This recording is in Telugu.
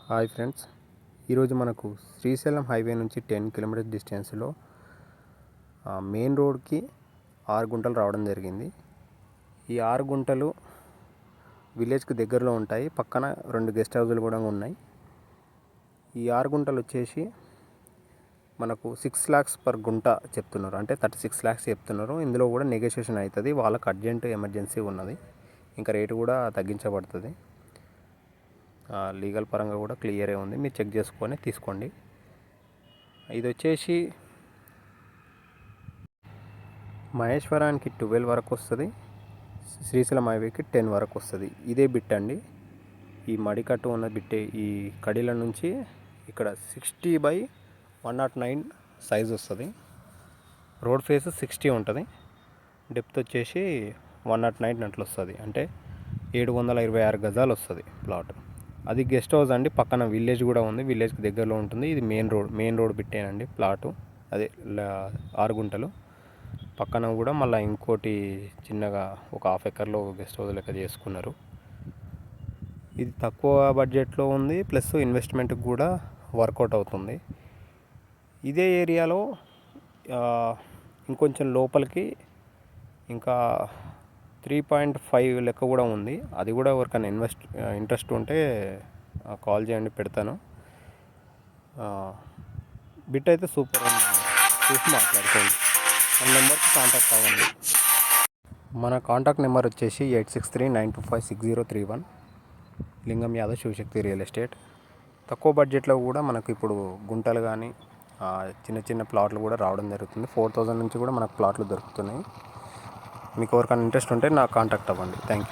హాయ్ ఫ్రెండ్స్, ఈరోజు మనకు శ్రీశైలం హైవే నుంచి 10 కిలోమీటర్స్ డిస్టెన్స్లో మెయిన్ రోడ్కి 6 గుంటలు రావడం జరిగింది. ఈ 6 గుంటలు విలేజ్కి దగ్గరలో ఉంటాయి. పక్కన 2 గెస్ట్ హౌస్లు కూడా ఉన్నాయి. ఈ 6 గుంటలు వచ్చేసి మనకు 6 lakhs పర్ గుంట చెప్తున్నారు, అంటే 36 lakhs చెప్తున్నారు. ఇందులో కూడా నెగోషియేషన్ అవుతుంది. వాళ్ళకి అర్జెంట్ ఎమర్జెన్సీ ఉన్నది, ఇంకా రేటు కూడా తగ్గించబడుతుంది. లీగల్ పరంగా కూడా క్లియరే ఉంది, మీరు చెక్ చేసుకొని తీసుకోండి. ఇది వచ్చేసి మహేశ్వరానికి 12 వరకు వస్తుంది, శ్రీశైలం హైవేకి 10 వరకు వస్తుంది. ఇదే బిట్ అండి, ఈ మడికట్టు ఉన్న బిట్టే. ఈ కడీల నుంచి ఇక్కడ 60/109 సైజ్ వస్తుంది. రోడ్ ఫేస్ 60 ఉంటుంది, డెప్త్ వచ్చేసి 109 అట్లా వస్తుంది, అంటే 726 గజాలు వస్తుంది ప్లాట్. అది గెస్ట్ హౌస్ అండి, పక్కన విలేజ్ కూడా ఉంది, విలేజ్కి దగ్గరలో ఉంటుంది. ఇది మెయిన్ రోడ్ బిట్టేనండి ప్లాటు. అదే 6 గుంటలు. పక్కన కూడా మళ్ళీ ఇంకోటి చిన్నగా ఒక హాఫ్ ఎకర్లో గెస్ట్ హౌస్ లెక్క చేసుకున్నారు. ఇది తక్కువ బడ్జెట్లో ఉంది, ప్లస్ ఇన్వెస్ట్మెంట్కి కూడా వర్కౌట్ అవుతుంది. ఇదే ఏరియాలో ఇంకొంచెం లోపలికి ఇంకా 3.5 లెక్క కూడా ఉంది. అది కూడా ఎవరికైనా ఇంట్రెస్ట్ ఉంటే కాల్ చేయండి, పెడతాను. బిట్ అయితే సూపర్ ఉంది, చూసి మాట్లాడుకోండి. మన నెంబర్కి కాంటాక్ట్ అవ్వండి. మన కాంటాక్ట్ నెంబర్ వచ్చేసి 8639256031. లింగం యాదవ్, శివశక్తి రియల్ ఎస్టేట్. తక్కువ బడ్జెట్లో కూడా మనకు ఇప్పుడు గుంటలు కానీ చిన్న చిన్న ప్లాట్లు కూడా రావడం జరుగుతుంది. 4,000 నుంచి కూడా మనకు ప్లాట్లు దొరుకుతున్నాయి. మీకు ఎవరికైనా ఇంట్రెస్ట్ ఉంటే నాకు కాంటాక్ట్ అవ్వండి. Thank you.